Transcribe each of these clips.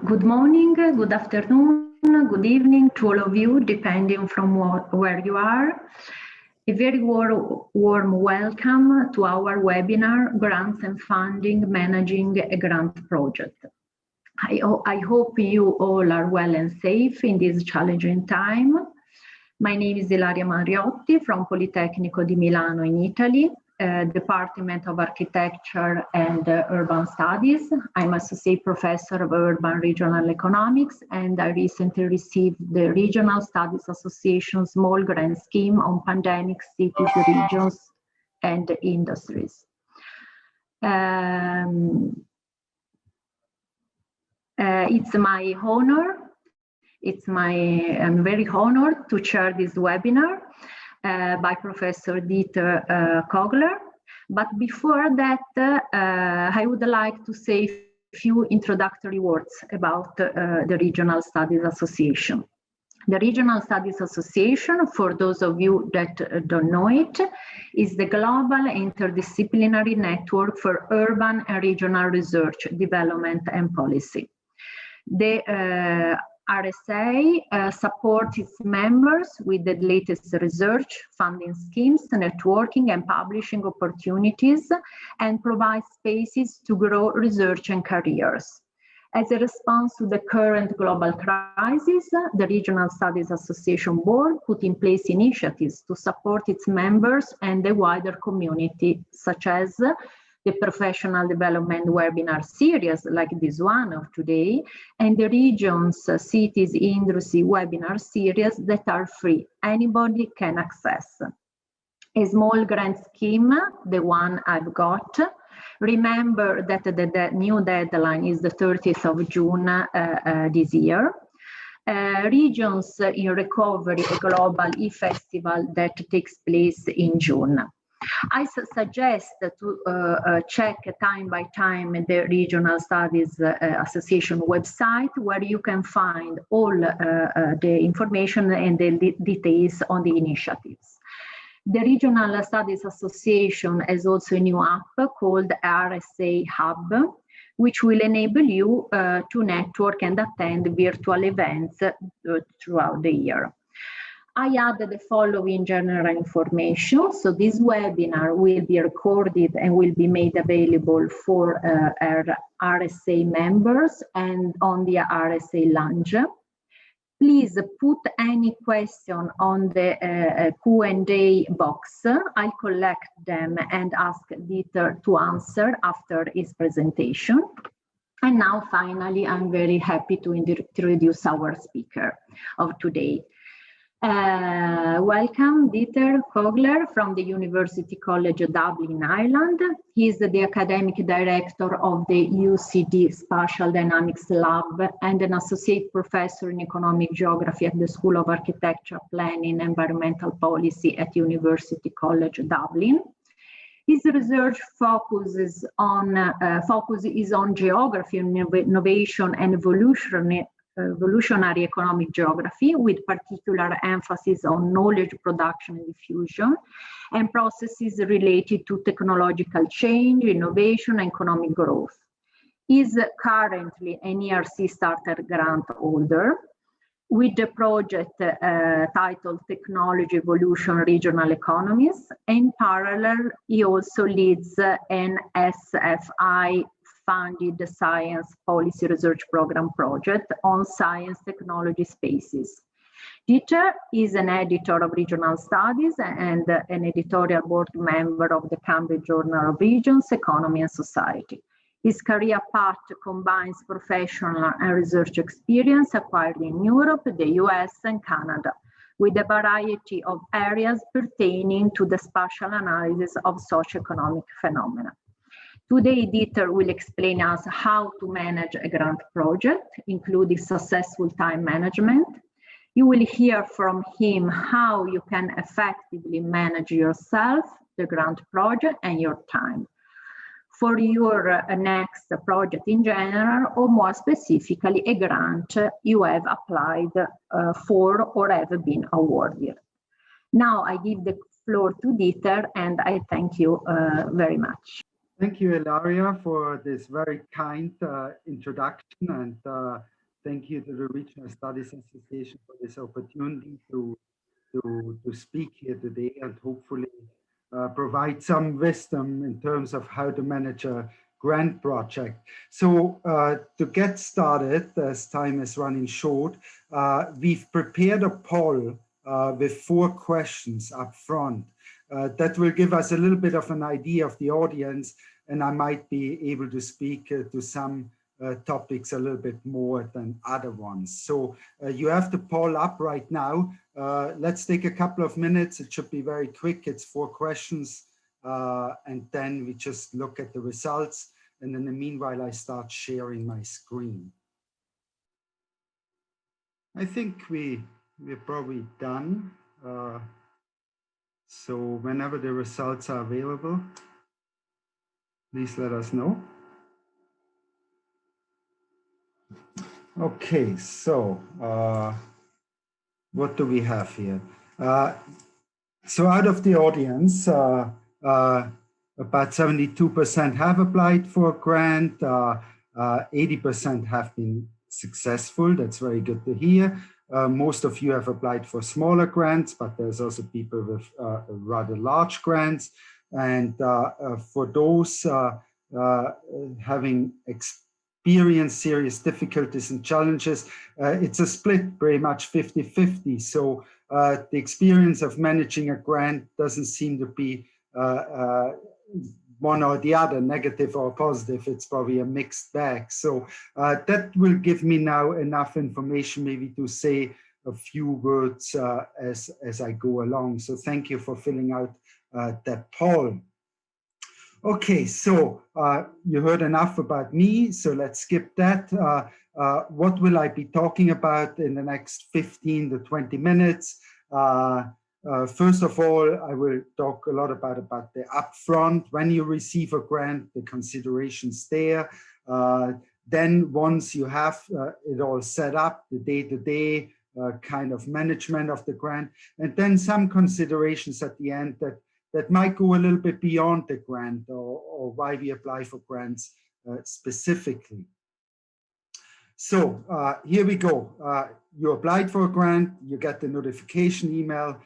Good morning, good afternoon, good evening to all of you, depending from where you are. A very warm welcome to our webinar, Grants and Funding Managing a Grant Project. I hope you all are well and safe in this challenging time. My name is Ilaria Mariotti from Politecnico di Milano in Italy, Department of Architecture and Urban Studies. I'm Associate Professor of Urban Regional Economics, and I recently received the Regional Studies Association Small Grant Scheme on Pandemic Cities, Regions and Industries. It's my honor. I'm very honored to chair this webinar by Professor Dieter Kogler. But before that, I would like to say a few introductory words about the Regional Studies Association. The Regional Studies Association, for those of you that don't know it, is the global interdisciplinary network for urban and regional research, development and policy. The RSA supports its members with the latest research, funding schemes, networking and publishing opportunities, and provides spaces to grow research and careers. As a response to the current global crisis, the Regional Studies Association Board put in place initiatives to support its members and the wider community, such as the professional development webinar series like this one of today, and the regions, cities, industry webinar series that are free. Anybody can access. A small grant scheme, the one I've got. Remember that the new deadline is the 30th of June this year. Regions in Recovery, a global e-festival that takes place in June. I suggest to check time by time the Regional Studies Association website, where you can find all the information and the details on the initiatives. The Regional Studies Association has also a new app called RSA Hub, which will enable you to network and attend virtual events throughout the year. I added the following general information. So this webinar will be recorded and will be made available for our RSA members and on the RSA Lounge. Please put any question on the Q&A box. I'll collect them and ask Dieter to answer after his presentation. And now, finally, I'm very happy to introduce our speaker of today. Welcome, Dieter Kogler from the University College Dublin, Ireland. He is the academic director of the UCD Spatial Dynamics Lab and an associate professor in economic geography at the School of Architecture, Planning and Environmental Policy at University College Dublin. His research focus is on geography, innovation and evolutionary economic geography, with particular emphasis on knowledge production and diffusion, and processes related to technological change, innovation, and economic growth. He is currently an ERC starter grant holder with the project titled Technology Evolution Regional Economies. In parallel, he also leads an SFI funded the Science Policy Research Program project on science technology spaces. Dieter is an editor of Regional Studies and an editorial board member of the Cambridge Journal of Regions, Economy and Society. His career path combines professional and research experience acquired in Europe, the US and Canada, with a variety of areas pertaining to the spatial analysis of socioeconomic phenomena. Today, Dieter will explain us how to manage a grant project, including successful time management. You will hear from him how you can effectively manage yourself, the grant project, and your time for your next project in general, or more specifically, a grant you have applied for or have been awarded. Now I give the floor to Dieter, and I thank you very much. Thank you, Ilaria, for this very kind introduction, and thank you to the Regional Studies Association for this opportunity to speak here today and hopefully provide some wisdom in terms of how to manage a grant project. So to get started, as time is running short, we've prepared a poll with 4 questions up front. That will give us a little bit of an idea of the audience, and I might be able to speak to some topics a little bit more than other ones. So you have the poll up right now. Let's take a couple of minutes. It should be very quick. It's 4 questions. And then we just look at the results. And in the meanwhile, I start sharing my screen. I think we're probably done. So whenever the results are available, please let us know. Okay, so what do we have here? So out of the audience, about 72% have applied for a grant, 80% have been successful. That's very good to hear. Most of you have applied for smaller grants, but there's also people with rather large grants. And for those having experienced serious difficulties and challenges, it's a split, very much 50-50. So the experience of managing a grant doesn't seem to be one or the other, negative or positive. It's probably a mixed bag. So that will give me now enough information maybe to say a few words as I go along. So thank you for filling out that poll. Okay, so you heard enough about me, so let's skip that. What will I be talking about in the next 15 to 20 minutes? First of all, I will talk a lot about the upfront, when you receive a grant, the considerations there. Then once you have it all set up, the day-to-day kind of management of the grant, and then some considerations at the end that might go a little bit beyond the grant or why we apply for grants specifically. So here we go. You applied for a grant, you get the notification email,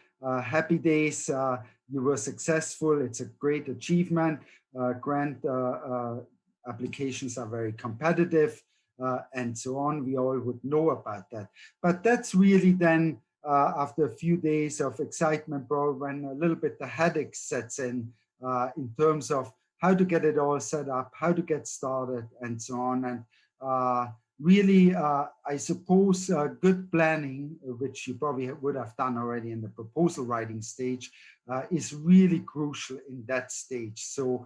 happy days, you were successful, it's a great achievement. Grant applications are very competitive and so on. We all would know about that. But that's really then after a few days of excitement, probably when a little bit the headache sets in terms of how to get it all set up, how to get started, and so on. And really, I suppose good planning, which you probably would have done already in the proposal writing stage, is really crucial in that stage. So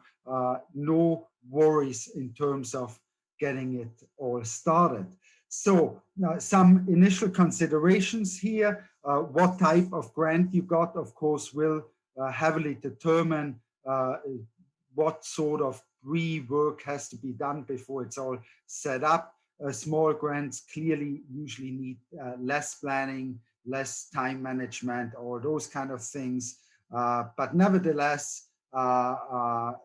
no worries in terms of getting it all started. So some initial considerations here. What type of grant you got, of course, will heavily determine what sort of pre-work has to be done before it's all set up. Small grants clearly usually need less planning, less time management, all those kind of things. But nevertheless, by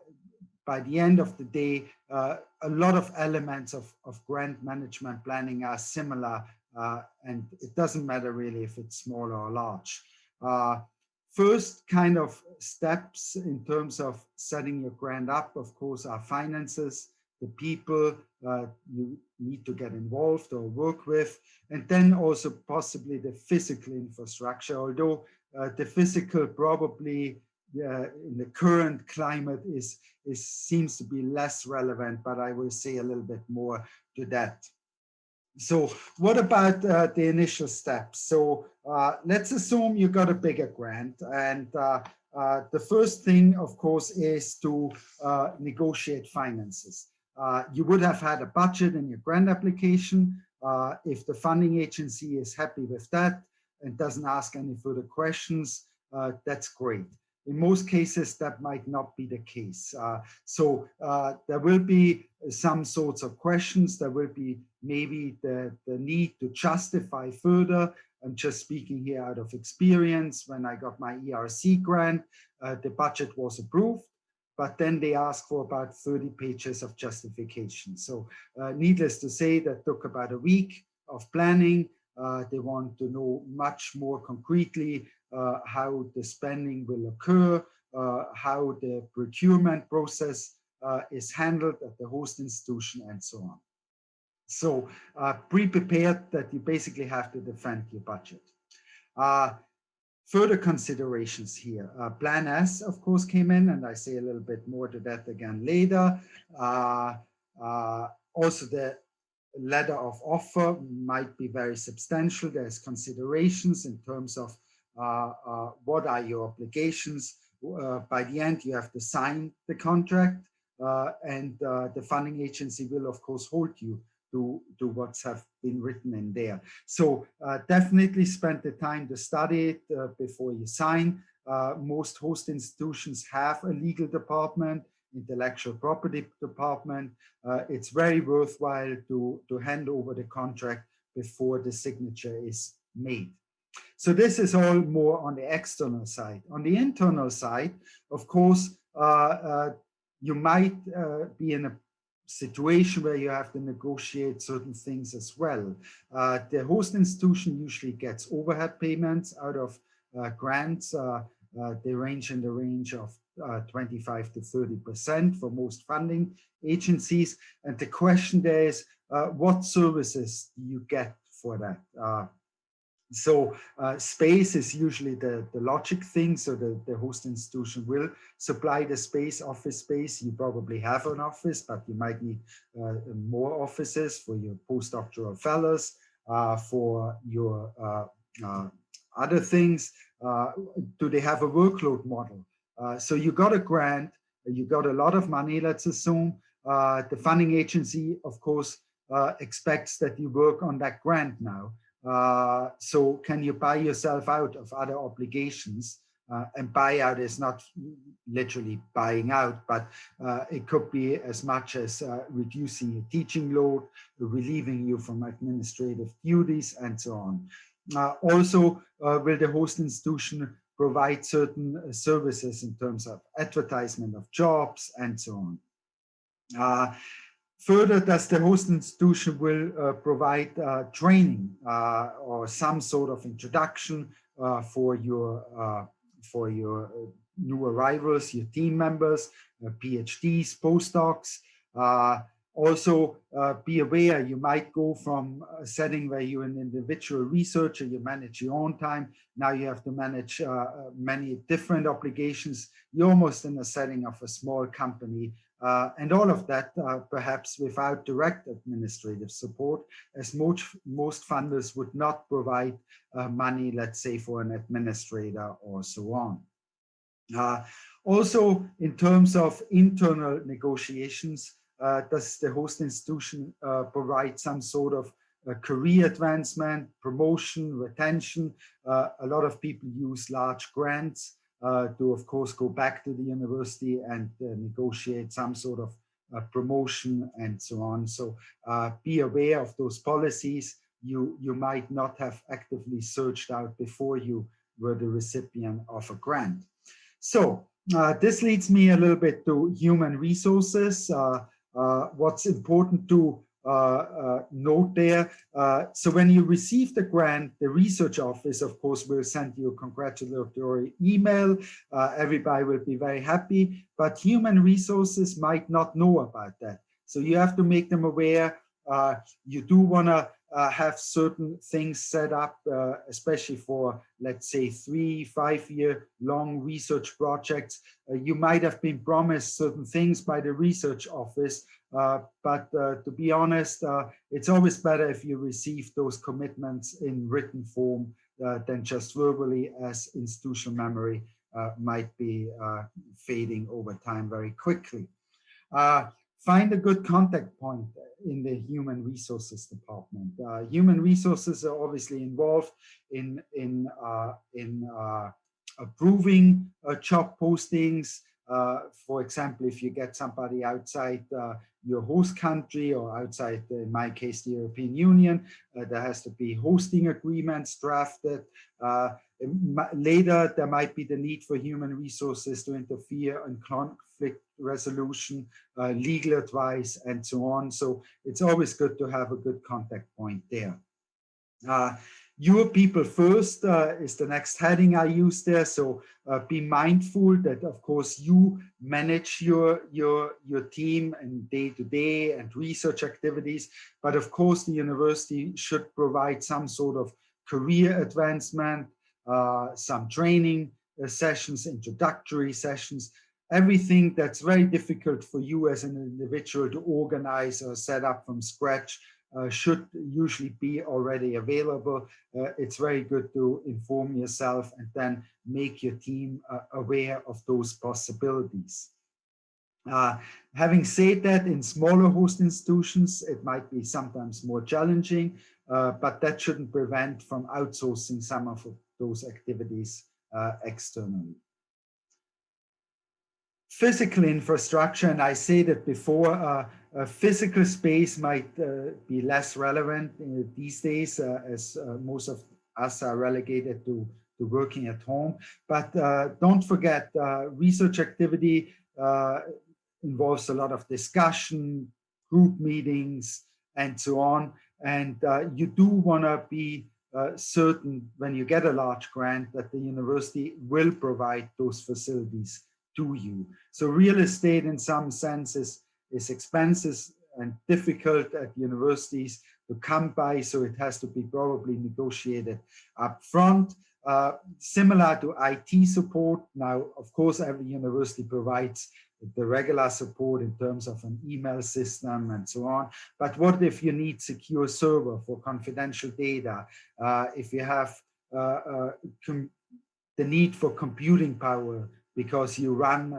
the end of the day, a lot of elements of grant management planning are similar, and it doesn't matter really if it's small or large. First kind of steps in terms of setting your grant up, of course, are finances, the people you need to get involved or work with, and then also possibly the physical infrastructure, although the physical probably in the current climate seems to be less relevant, but I will say a little bit more to that. So what about the initial steps? So let's assume you got a bigger grant, and the first thing, of course, is to negotiate finances. You would have had a budget in your grant application. If the funding agency is happy with that and doesn't ask any further questions, that's great. In most cases, that might not be the case. So there will be some sorts of questions. There will be maybe the need to justify further. I'm just speaking here out of experience. When I got my ERC grant, the budget was approved, but then they asked for about 30 pages of justification. So needless to say, that took about a week. of planning. They want to know much more concretely how the spending will occur, how the procurement process is handled at the host institution, and so on. So pre-prepared that you basically have to defend your budget. Further considerations here. Plan S, of course, came in, and I say a little bit more to that again later. Also, the letter of offer might be very substantial. There's considerations in terms of what are your obligations. By the end, you have to sign the contract, and the funding agency will, of course, hold you to what's have been written in there. So definitely spend the time to study it before you sign. Most host institutions have a legal department, intellectual property department. It's very worthwhile to hand over the contract before the signature is made. So this is all more on the external side. On the internal side, of course, you might be in a situation where you have to negotiate certain things as well. The host institution usually gets overhead payments out of grants. They range in the range of 25 to 30% for most funding agencies. And the question there is, what services do you get for that? So space is usually the logic thing. So the host institution will supply the space, office space. You probably have an office, but you might need more offices for your postdoctoral fellows, for your other things. Do they have a workload model? So you got a grant, you got a lot of money, let's assume. The funding agency, of course, expects that you work on that grant now. So can you buy yourself out of other obligations? And buyout is not literally buying out, but it could be as much as reducing your teaching load, relieving you from administrative duties, and so on. Also, will the host institution provide certain services in terms of advertisement of jobs and so on? Further, does the host institution will provide training or some sort of introduction for your new arrivals, your team members, PhDs, postdocs? Also, be aware you might go from a setting where you're an individual researcher, you manage your own time. Now you have to manage many different obligations. You're almost in a setting of a small company. And all of that, perhaps without direct administrative support, as most funders would not provide money, let's say, for an administrator or so on. Also, in terms of internal negotiations, does the host institution provide some sort of career advancement, promotion, retention? A lot of people use large grants to, of course, go back to the university and negotiate some sort of promotion and so on. So be aware of those policies you might not have actively searched out before you were the recipient of a grant. So this leads me a little bit to human resources. What's important to note there. So when you receive the grant, the research office, of course, will send you a congratulatory email. Everybody will be very happy, but human resources might not know about that. So you have to make them aware. You do want to have certain things set up, especially for, let's say, 3-5 year long research projects. You might have been promised certain things by the research office, but to be honest, it's always better if you receive those commitments in written form than just verbally, as institutional memory might be fading over time very quickly. Find a good contact point in the human resources department. Human resources are obviously involved in approving job postings. For example, if you get somebody outside your host country or outside, in my case, the European Union, there has to be hosting agreements drafted. Later, there might be the need for human resources to interfere in conflict resolution, legal advice, and so on. So it's always good to have a good contact point there. Your people first is the next heading I use there. So be mindful that, of course, you manage your team and day-to-day and research activities. But of course, the university should provide some sort of career advancement, some training sessions, introductory sessions, everything that's very difficult for you as an individual to organize or set up from scratch. Should usually be already available. It's very good to inform yourself and then make your team aware of those possibilities. Having said that, in smaller host institutions, it might be sometimes more challenging, but that shouldn't prevent from outsourcing some of those activities externally. Physical infrastructure, and I said it before, physical space might be less relevant these days as most of us are relegated to working at home. But don't forget, research activity involves a lot of discussion, group meetings, and so on. And you do want to be certain when you get a large grant that the university will provide those facilities to you. So real estate in some senses is expensive and difficult at universities to come by, so it has to be probably negotiated up front. Similar to IT support, now of course every university provides the regular support in terms of an email system and so on, but what if you need secure server for confidential data, if you have the need for computing power because you run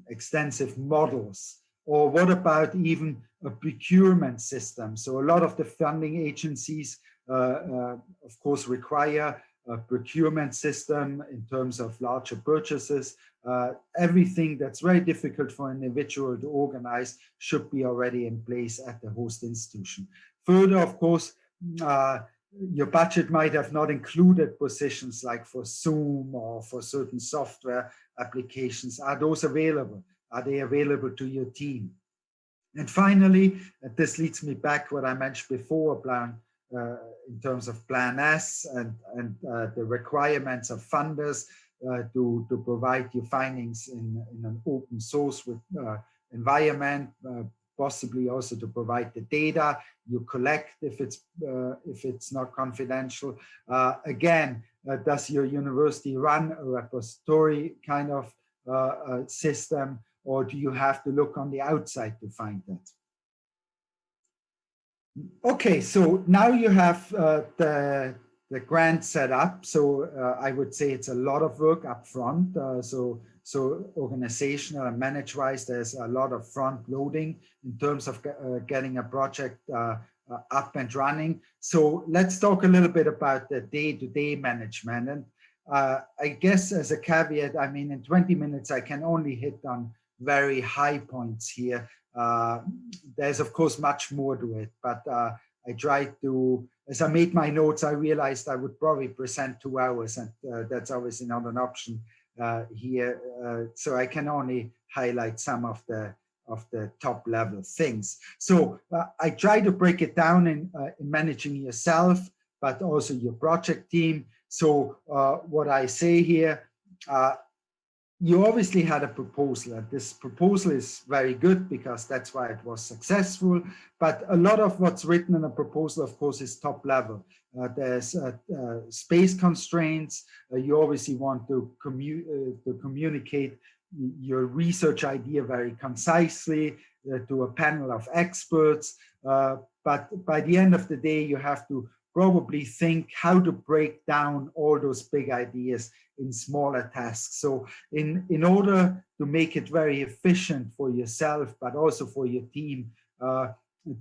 extensive models? Or what about even a procurement system? So a lot of the funding agencies, of course, require a procurement system in terms of larger purchases. Everything that's very difficult for an individual to organize should be already in place at the host institution. Further, of course, your budget might have not included positions like for Zoom or for certain software applications. Are those available? Are they available to your team? And finally, this leads me back what I mentioned before, in terms of Plan S and the requirements of funders to provide your findings in an open source with environment, possibly also to provide the data you collect if it's not confidential. Again, does your university run a repository kind of system, or do you have to look on the outside to find that? Okay, so now you have the grant set up. So I would say it's a lot of work up front. So organizational and manage-wise, there's a lot of front loading in terms of getting a project up and running. So let's talk a little bit about the day-to-day management. And I guess as a caveat, I mean, in 20 minutes, I can only hit on very high points here. There's of course much more to it, but I tried to, as I made my notes, I realized I would probably present 2 hours, and that's obviously not an option here. So I can only highlight some of the top level things. So I try to break it down in managing yourself, but also your project team. So what I say here, you obviously had a proposal, and this proposal is very good because that's why it was successful. But a lot of what's written in a proposal, of course, is top level. There's space constraints. You obviously want to communicate your research idea very concisely to a panel of experts. But by the end of the day, you have to probably think how to break down all those big ideas in smaller tasks. So in order to make it very efficient for yourself, but also for your team,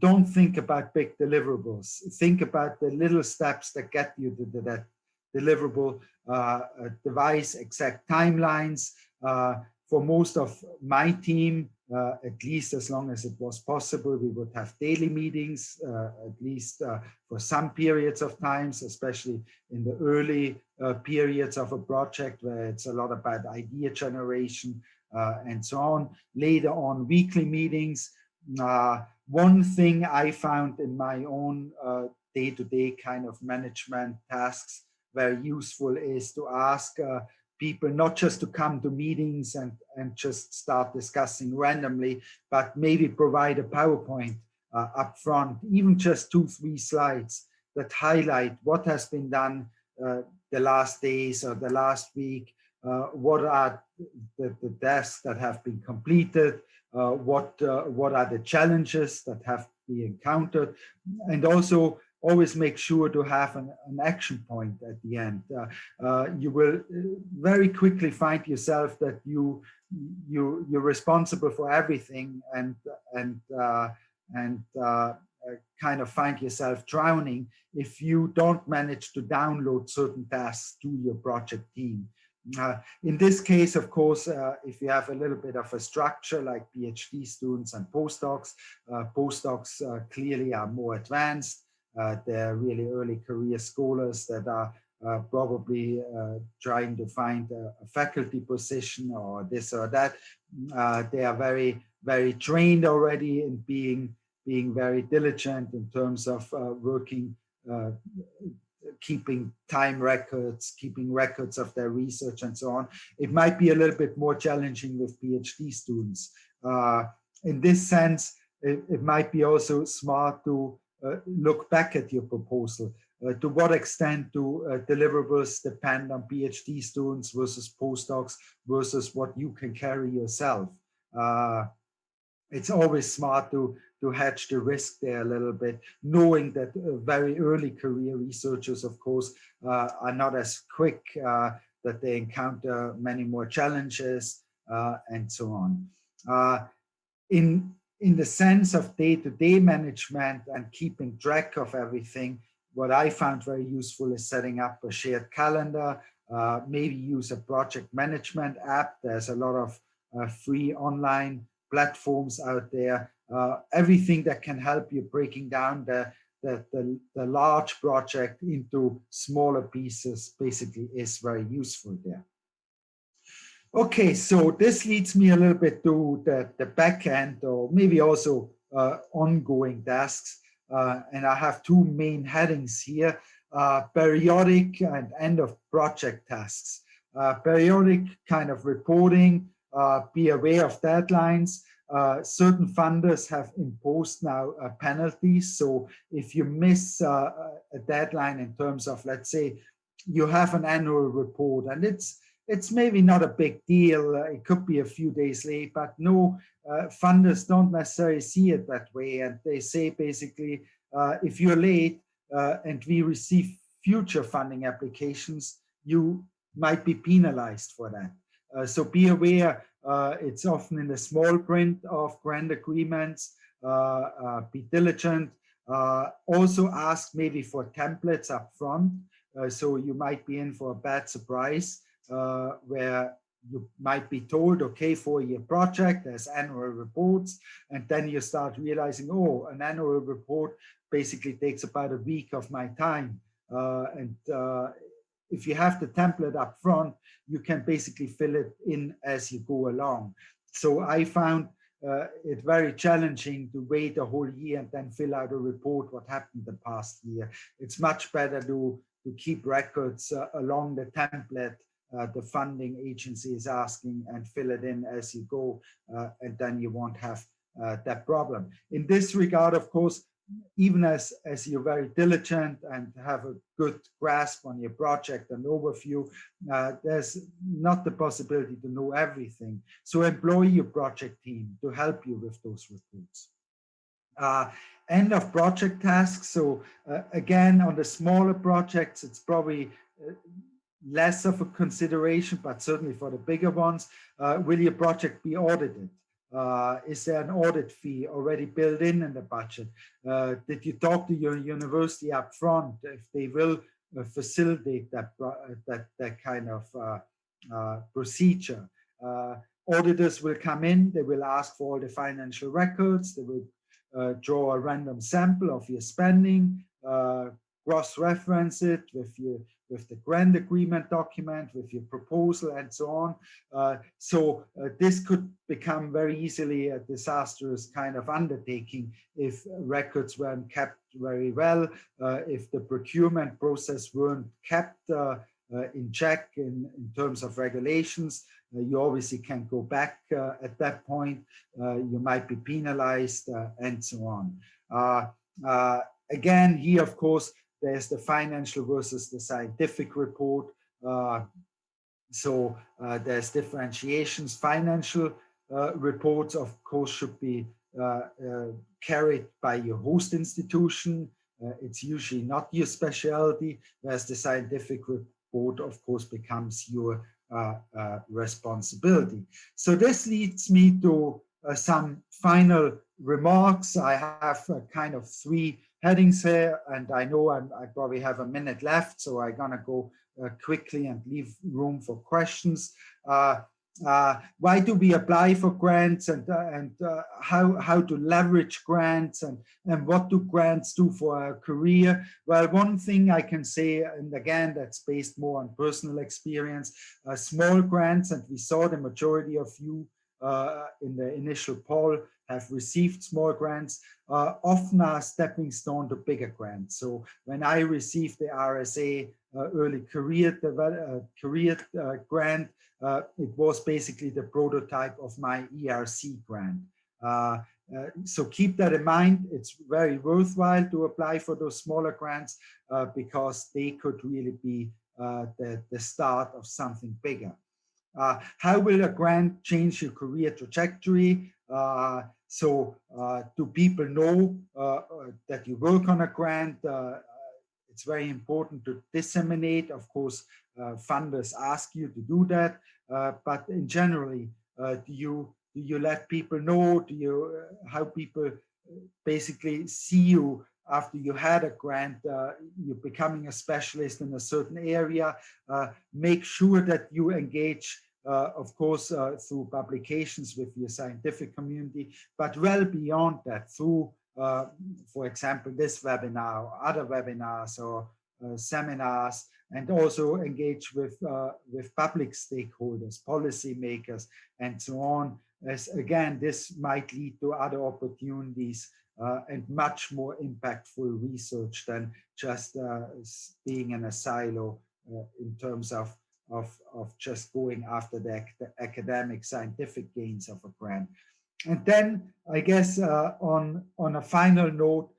don't think about big deliverables. Think about the little steps that get you to that deliverable, devise exact timelines. For most of my team, at least as long as it was possible, we would have daily meetings, at least for some periods of times, especially in the early periods of a project where it's a lot about idea generation and so on. Later on, weekly meetings. One thing I found in my own day-to-day kind of management tasks, very useful is to ask people not just to come to meetings and just start discussing randomly, but maybe provide a PowerPoint up front, even just 2-3 slides that highlight what has been done the last days or the last week, what are the tasks that have been completed, what are the challenges that have been encountered, and also always make sure to have an action point at the end. You will very quickly find yourself that you're responsible for everything and kind of find yourself drowning if you don't manage to download certain tasks to your project team. In this case, of course, if you have a little bit of a structure like PhD students and postdocs, clearly are more advanced. They're really early career scholars that are probably trying to find a faculty position or this or that. They are very, very trained already in being very diligent in terms of working, keeping time records, keeping records of their research and so on. It might be a little bit more challenging with PhD students. In this sense, it might be also smart to look back at your proposal. To what extent do deliverables depend on PhD students versus postdocs versus what you can carry yourself? It's always smart to hedge the risk there a little bit, knowing that very early career researchers, of course, are not as quick, that they encounter many more challenges and so on. In the sense of day-to-day management and keeping track of everything, what I found very useful is setting up a shared calendar, maybe use a project management app. There's a lot of free online platforms out there. Everything that can help you breaking down the large project into smaller pieces basically is very useful there. Okay, so this leads me a little bit to the back end, or maybe also ongoing tasks. And I have two main headings here, periodic and end of project tasks. Periodic kind of reporting, be aware of deadlines. Certain funders have imposed now penalties. So if you miss a deadline in terms of, let's say, you have an annual report and it's maybe not a big deal. It could be a few days late, but no, funders don't necessarily see it that way. And they say basically, if you're late and we receive future funding applications, you might be penalized for that. So be aware, it's often in the small print of grant agreements. Be diligent. Also ask maybe for templates up front. So you might be in for a bad surprise. Where you might be told, okay, 4-year project, there's annual reports, and then you start realizing, oh, an annual report basically takes about a week of my time. If you have the template up front, you can basically fill it in as you go along. So I found it very challenging to wait a whole year and then fill out a report what happened the past year. It's much better to keep records along the template the funding agency is asking and fill it in as you go, and then you won't have that problem. In this regard, of course, even as you're very diligent and have a good grasp on your project and overview, there's not the possibility to know everything. So employ your project team to help you with those reports. End of project tasks. So again, on the smaller projects, it's probably less of a consideration, but certainly for the bigger ones, will your project be audited? Is there an audit fee already built in the budget? Did you talk to your university up front if they will facilitate that kind of procedure? Auditors will come in, they will ask for all the financial records, they will draw a random sample of your spending, cross-reference it with the grant agreement document, with your proposal and so on. So this could become very easily a disastrous kind of undertaking if records weren't kept very well. If the procurement process weren't kept in check in terms of regulations, you obviously can't go back at that point. You might be penalized and so on. Again, here, of course, there's the financial versus the scientific report. So there's differentiations. Financial reports, of course, should be carried by your host institution. It's usually not your specialty, whereas the scientific report, of course, becomes your responsibility. So this leads me to some final remarks. I have kind of 3 headings here, and I know I probably have a minute left, so I'm gonna go quickly and leave room for questions. Why do we apply for grants, and how to leverage grants, and what do grants do for our career? Well, one thing I can say, and again, that's based more on personal experience, small grants, and we saw the majority of you in the initial poll have received small grants, often are a stepping stone to bigger grants. So when I received the RSA early career grant, it was basically the prototype of my ERC grant. So keep that in mind. It's very worthwhile to apply for those smaller grants because they could really be the start of something bigger. How will a grant change your career trajectory? Do people know that you work on a grant? It's very important to disseminate. Of course, funders ask you to do that, but in generally, do you let people know? How people basically see you after you had a grant? You're becoming a specialist in a certain area. Make sure that you engage, of course, through publications with your scientific community, but well beyond that, through, for example, this webinar, or other webinars, or seminars, and also engage with public stakeholders, policymakers, and so on. As again, this might lead to other opportunities and much more impactful research than just being in a silo in terms of just going after the academic scientific gains of a grant. And then I guess on a final note,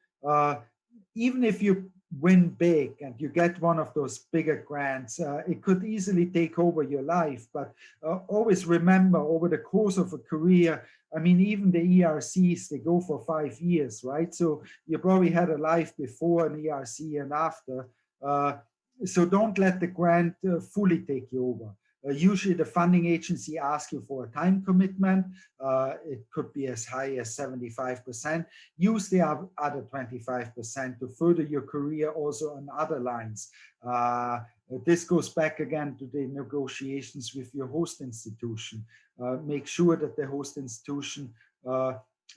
even if you win big and you get one of those bigger grants, it could easily take over your life. But always remember, over the course of a career, I mean, even the ERCs, they go for 5 years, right? So you probably had a life before an ERC and after. So don't let the grant fully take you over. Usually the funding agency asks you for a time commitment. It could be as high as 75%. Use the other 25% to further your career also on other lines. This goes back again to the negotiations with your host institution. Make sure that the host institution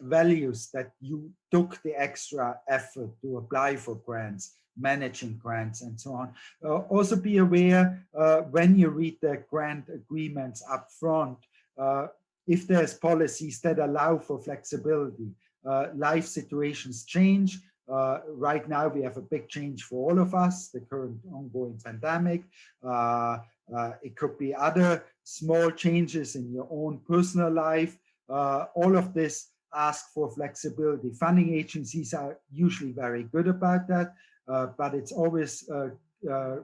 values that you took the extra effort to apply for grants, managing grants, and so on. Also be aware when you read the grant agreements up front, if there's policies that allow for flexibility. Life situations change. Right now we have a big change for all of us, the current ongoing pandemic. It could be other small changes in your own personal life. All of this ask for flexibility. Funding agencies are usually very good about that. But it's always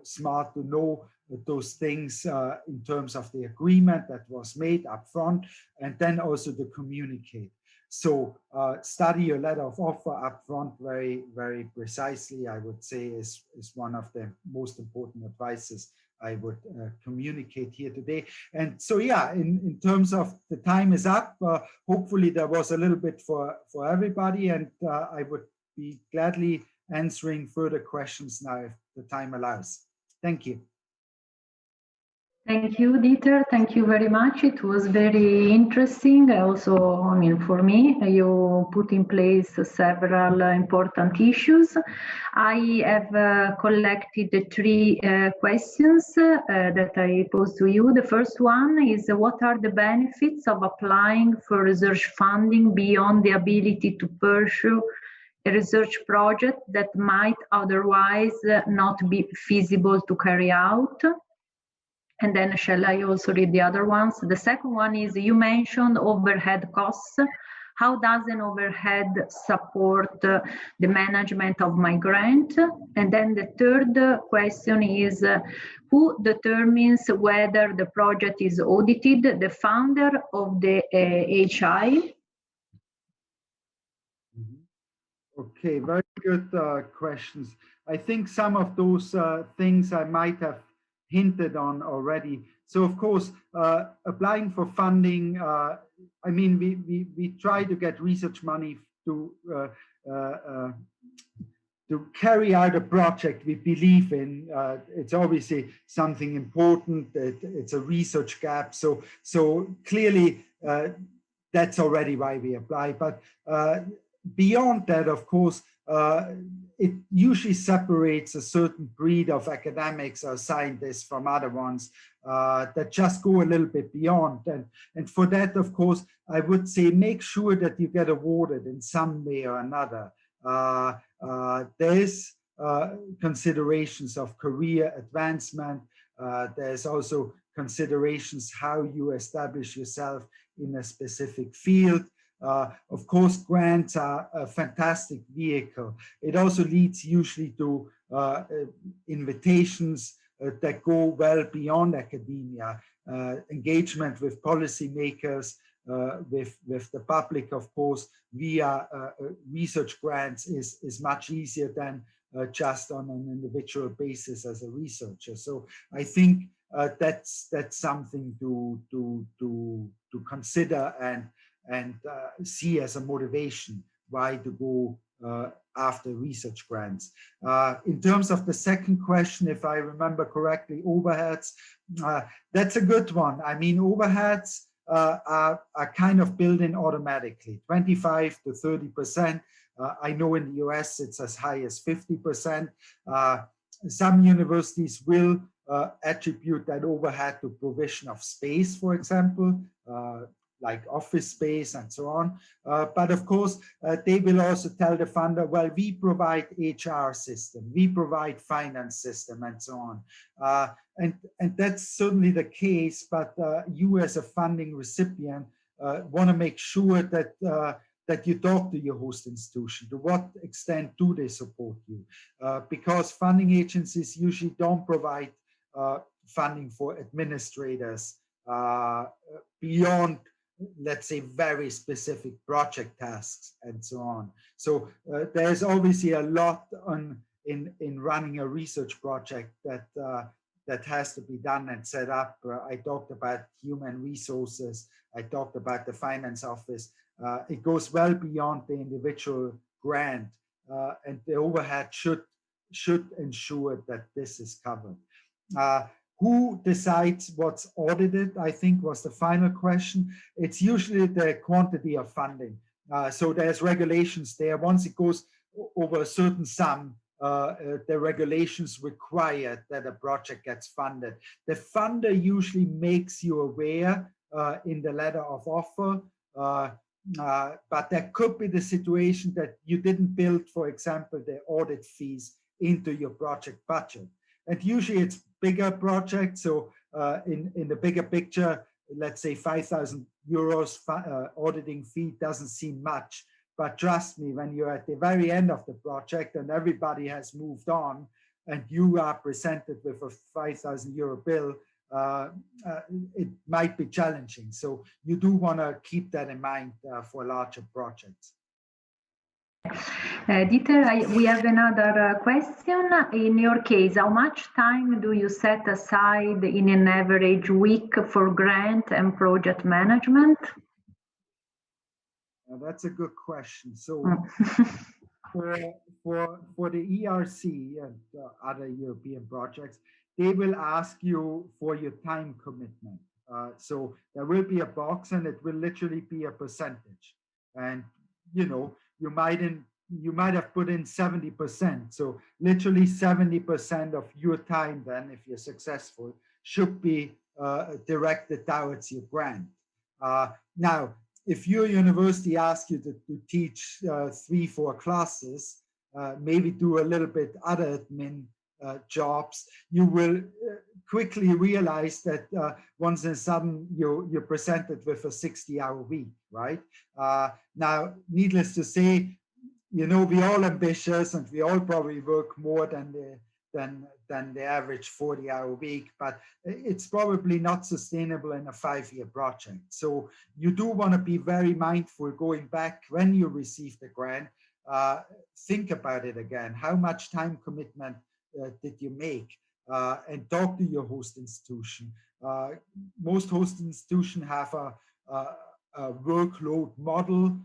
smart to know those things in terms of the agreement that was made up front, and then also to communicate. So study your letter of offer up front very, very precisely, I would say, is one of the most important advices I would communicate here today. And so, yeah, in terms of the time is up, hopefully there was a little bit for everybody, and I would be gladly answering further questions now if the time allows. Thank you. Thank you, Dieter. Thank you very much. It was very interesting. Also, I mean, for me, you put in place several important issues. I have collected the 3 questions that I pose to you. The first one is, what are the benefits of applying for research funding beyond the ability to pursue a research project that might otherwise not be feasible to carry out? And then shall I also read the other ones? The second one is, you mentioned overhead costs. How does an overhead support the management of my grant? And then the third question is, who determines whether the project is audited, the founder of the HI? Okay, very good questions. I think some of those things I might have hinted on already. So of course, applying for funding, I mean, we try to get research money to carry out a project we believe in. It's obviously something important. It's a research gap. So clearly, that's already why we apply. But beyond that, of course, it usually separates a certain breed of academics or scientists from other ones that just go a little bit beyond. And for that, of course, I would say make sure that you get awarded in some way or another. There's considerations of career advancement. There's also considerations how you establish yourself in a specific field. Of course, grants are a fantastic vehicle. It also leads usually to invitations that go well beyond academia, engagement with policymakers, with the public, of course, via research grants is much easier than just on an individual basis as a researcher. So I think that's something to consider and see as a motivation why to go after research grants. In terms of the second question, if I remember correctly, overheads, that's a good one. I mean, overheads are kind of built in automatically, 25 to 30%. I know in the US it's as high as 50%. Some universities will attribute that overhead to provision of space, for example, like office space and so on. But of course, they will also tell the funder, well, we provide HR system, we provide finance system and so on. And that's certainly the case, but you as a funding recipient want to make sure that that you talk to your host institution. To what extent do they support you? Because funding agencies usually don't provide funding for administrators beyond, let's say, very specific project tasks and so on. So there's obviously a lot in running a research project that has to be done and set up. I talked about human resources. I talked about the finance office. It goes well beyond the individual grant, and the overhead should ensure that this is covered. Who decides what's audited, I think, was the final question. It's usually the quantity of funding. So there's regulations there. Once it goes over a certain sum, the regulations require that a project gets funded. The funder usually makes you aware in the letter of offer, but there could be the situation that you didn't build, for example, the audit fees into your project budget. And usually it's bigger projects. So in the bigger picture, let's say 5,000 euros auditing fee doesn't seem much. But trust me, when you're at the very end of the project and everybody has moved on and you are presented with a 5,000 euro bill, it might be challenging. So you do want to keep that in mind for larger projects. Dieter, we have another question. In your case, how much time do you set aside in an average week for grant and project management? That's a good question. So for the ERC and other European projects, they will ask you for your time commitment. So there will be a box and it will literally be a percentage. And, you know, you might have put in 70%. So literally 70% of your time then, if you're successful, should be directed towards your grant. Now, if your university asks you to teach 3-4 classes, maybe do a little bit other admin jobs, you will quickly realize that once in a sudden you're presented with a 60-hour week, right? Now, needless to say, we're all ambitious and we all probably work more than the average 40-hour week, but it's probably not sustainable in a 5-year project. So you do want to be very mindful going back when you receive the grant. Think about it again. How much time commitment did you make? And talk to your host institution. Most host institutions have a workload model,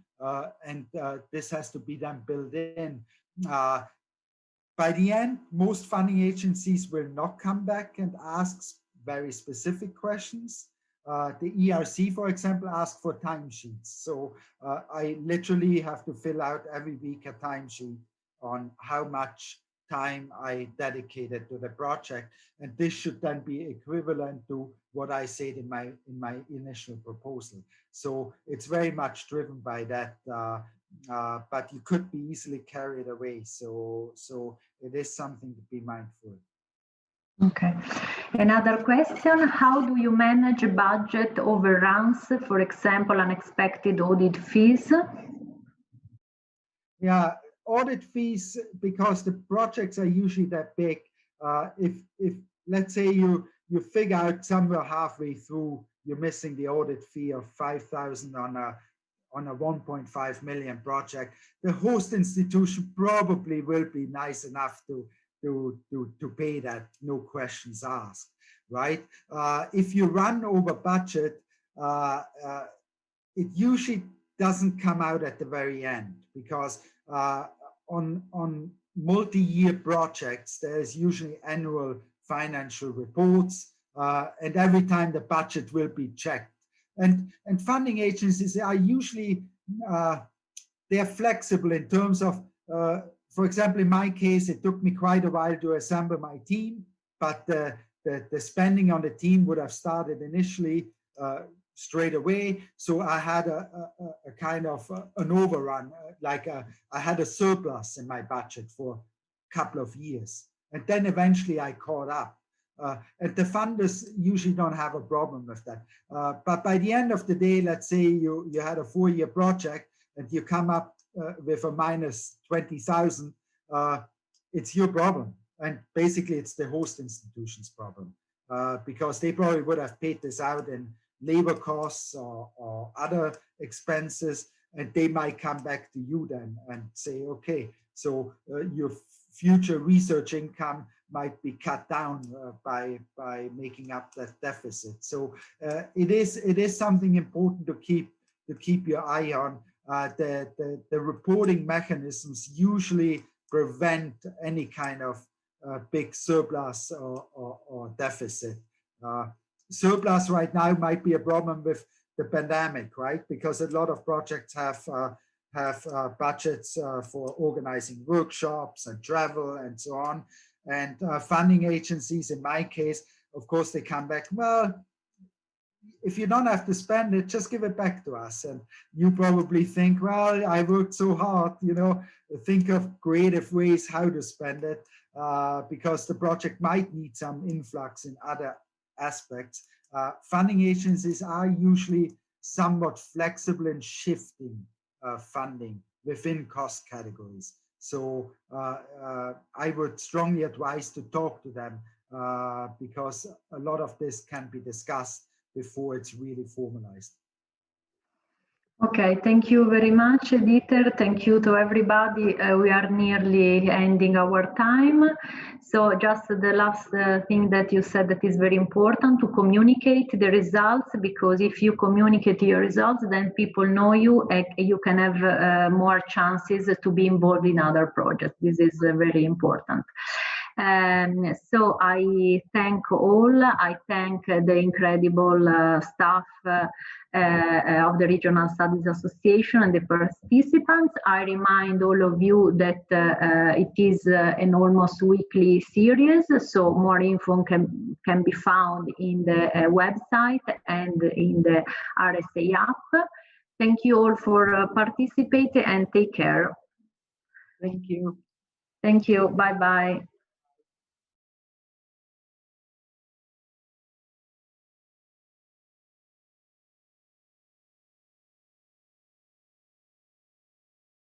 and this has to be then built in. By the end, most funding agencies will not come back and ask very specific questions. The ERC, for example, asks for timesheets. So I literally have to fill out every week a timesheet on how much time I dedicated to the project. And this should then be equivalent to what I said in my initial proposal. So it's very much driven by that. But you could be easily carried away. So it is something to be mindful. Okay. Another question, how do you manage budget overruns, for example, unexpected audit fees? Yeah, audit fees, because the projects are usually that big. If let's say you figure out somewhere halfway through, you're missing the audit fee of 5,000 on a 1.5 million project, the host institution probably will be nice enough to pay that, no questions asked, right? If you run over budget, it usually doesn't come out at the very end, because on multi-year projects, there's usually annual financial reports, and every time the budget will be checked. And funding agencies are usually, they're flexible in terms of, for example, in my case, it took me quite a while to assemble my team, but the spending on the team would have started initially straight away. So I had a kind of an overrun, I had a surplus in my budget for a couple of years. And then eventually I caught up. And the funders usually don't have a problem with that. But by the end of the day, let's say you had a 4-year project and you come up with a minus 20,000, it's your problem. And basically it's the host institution's problem, because they probably would have paid this out in labor costs or other expenses, and they might come back to you then and say, okay, so your future research income might be cut down by making up that deficit. So it is something important to keep your eye on. The reporting mechanisms usually prevent any kind of big surplus or deficit. Surplus right now might be a problem with the pandemic, right? Because a lot of projects have budgets for organizing workshops and travel and so on. And funding agencies, in my case, of course, they come back, well, if you don't have to spend it, just give it back to us. And you probably think, well, I worked so hard, think of creative ways how to spend it, because the project might need some influx in other aspects. Funding agencies are usually somewhat flexible in shifting funding within cost categories. So I would strongly advise to talk to them, because a lot of this can be discussed before it's really formalized. Okay, thank you very much, Dieter. Thank you to everybody. We are nearly ending our time. So just the last thing that you said that is very important, to communicate the results, because if you communicate your results, then people know you and you can have more chances to be involved in other projects. This is very important. So I thank all. I thank the incredible staff of the Regional Studies Association and the participants. I remind all of you that it is an almost weekly series, so more info can be found in the website and in the RSA app. Thank you all for participating and take care. Thank you. Thank you. Bye-bye.